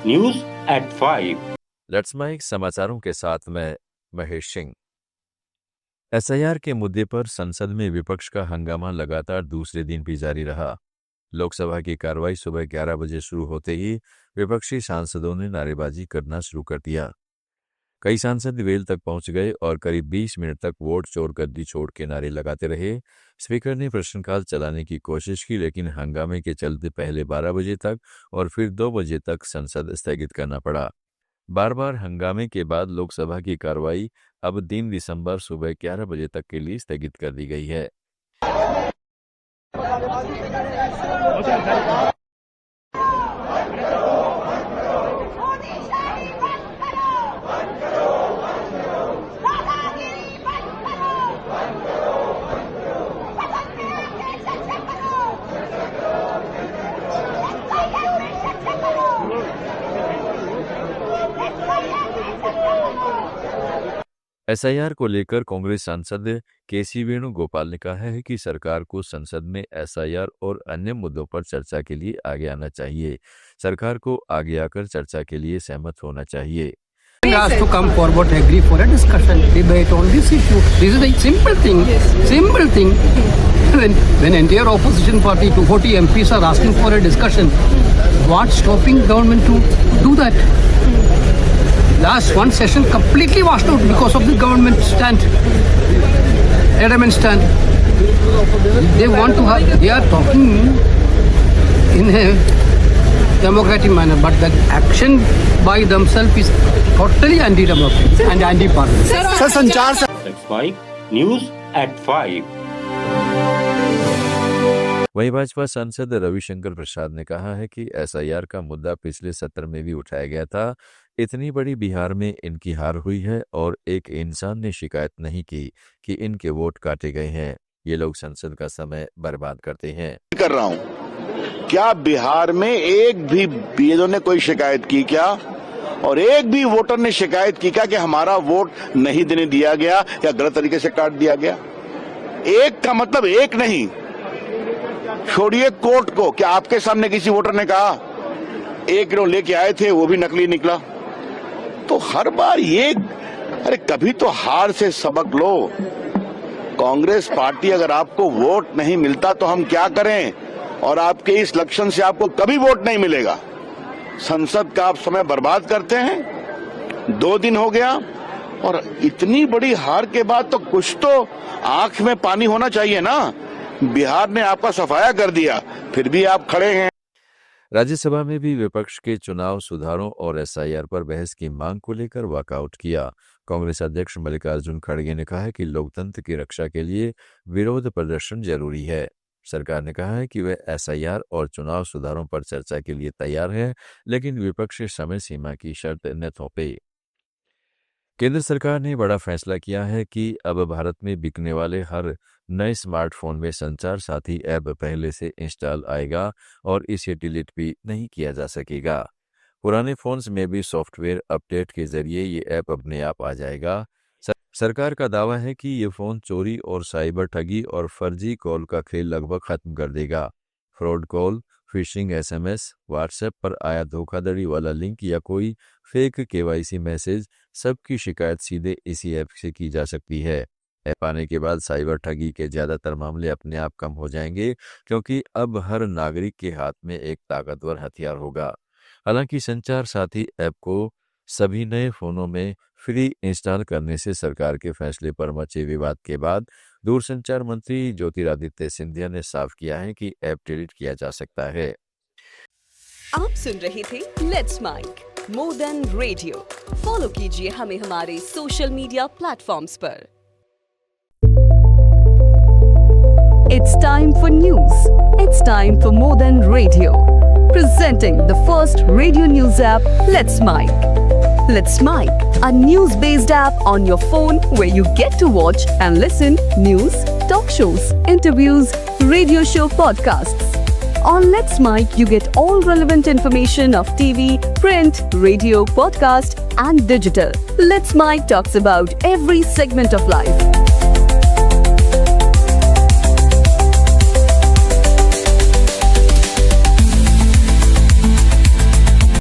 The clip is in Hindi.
News at 5। लेट्स माइक समाचारों के साथ मैं महेश सिंह। एसआईआर के मुद्दे पर संसद में विपक्ष का हंगामा लगातार दूसरे दिन भी जारी रहा। लोकसभा की कार्रवाई सुबह 11 बजे शुरू होते ही विपक्षी सांसदों ने नारेबाजी करना शुरू कर दिया। कई सांसद वेल तक पहुंच गए और करीब 20 मिनट तक वोट चोर गद्दी छोड़ के नारे लगाते रहे। स्पीकर ने प्रश्नकाल चलाने की कोशिश की, लेकिन हंगामे के चलते पहले 12 बजे तक और फिर 2 बजे तक संसद स्थगित करना पड़ा। बार बार हंगामे के बाद लोकसभा की कार्रवाई अब 3 दिसंबर सुबह 11 बजे तक के लिए स्थगित कर दी गई है। एसआईआर को लेकर कांग्रेस सांसद केसी वेणुगोपाल ने कहा है कि सरकार को संसद में एसआईआर और अन्य मुद्दों पर चर्चा के लिए आगे आना चाहिए। सरकार को आगे आकर चर्चा के लिए सहमत होना चाहिए। Has to come forward, agree for a discussion, debate on this issue. This is a simple thing. Simple thing. When entire opposition party, 240 MPs are asking for a discussion, what's stopping government to do that? Last one session completely washed out because of the government stand, adamant stand. They want to have, they are talking in a democratic manner, but the action by themselves is totally anti-democratic and anti-parliament. Sir, संचार That's 5 न्यूज एट 5। वहीं भाजपा सांसद रविशंकर प्रसाद ने कहा है कि एसआईआर का मुद्दा पिछले सत्र में भी उठाया गया था। इतनी बड़ी बिहार में इनकी हार हुई है और एक इंसान ने शिकायत नहीं की कि इनके वोट काटे गए हैं। ये लोग संसद का समय बर्बाद करते हैं। कर रहा हूं, क्या बिहार में एक भी बीएलओ ने कोई शिकायत की क्या? और एक भी वोटर ने शिकायत की क्या कि हमारा वोट नहीं देने दिया गया या गलत तरीके से काट दिया गया? एक का मतलब एक नहीं, छोड़िए कोर्ट को, क्या आपके सामने किसी वोटर ने कहा 1 किलो लेके आए थे वो भी नकली निकला? तो हर बार ये, अरे कभी तो हार से सबक लो। कांग्रेस पार्टी, अगर आपको वोट नहीं मिलता तो हम क्या करें? और आपके इस लक्षण से आपको कभी वोट नहीं मिलेगा। संसद का आप समय बर्बाद करते हैं। 2 दिन हो गया और इतनी बड़ी हार के बाद तो कुछ तो आंख में पानी होना चाहिए ना। बिहार ने आपका सफाया कर दिया, फिर भी आप खड़े हैं। राज्यसभा में भी विपक्ष के चुनाव सुधारों और एसआईआर पर बहस की मांग को लेकर वॉकआउट किया। कांग्रेस अध्यक्ष मल्लिकार्जुन खड़गे ने कहा है कि लोकतंत्र की रक्षा के लिए विरोध प्रदर्शन जरूरी है। सरकार ने कहा है कि वह एसआईआर और चुनाव सुधारों पर चर्चा के लिए तैयार है, लेकिन विपक्ष समय सीमा की शर्त न थोपे। केंद्र सरकार ने बड़ा फैसला किया है कि अब भारत में बिकने वाले हर नए स्मार्टफोन में संचार साथी ऐप पहले से इंस्टॉल आएगा और इसे डिलीट भी नहीं किया जा सकेगा। पुराने फोन्स में भी सॉफ्टवेयर अपडेट के जरिए ये ऐप अपने आप आ जाएगा। सरकार का दावा है कि ये फोन चोरी और साइबर ठगी और फर्जी कॉल का खेल लगभग खत्म कर देगा। Fraud call, fishing SMS, WhatsApp पर आया धोखाधड़ी वाला लिंक या कोई फेक केवाईसी मैसेज, सबकी शिकायत सीधे इसी ऐप से की जा सकती है। ऐप आने के बाद साइबर ठगी के ज्यादातर मामले अपने आप कम हो जाएंगे, क्योंकि अब हर नागरिक के हाथ में एक ताकतवर हथियार होगा। हालांकि संचार साथी ऐप को सभी नए फोनों में फ्री इंस्टॉल करने से सरकार के फैसले पर मचे विवाद के बाद दूरसंचार मंत्री ज्योतिरादित्य सिंधिया ने साफ किया है कि ऐप डिलीट किया जा सकता है। आप सुन रहे थे let's mike more than radio. Follow कीजिए हमें हमारे सोशल मीडिया प्लेटफॉर्म्स पर। It's time for news. It's time for more than radio. Presenting the first radio news app, Let's Mic. Let's Mic, a news-based app on your phone where you get to watch and listen news, talk shows, interviews, radio show podcasts. On Let's Mic, you get all relevant information of TV, print, radio, podcast, and digital. Let's Mic talks about every segment of life.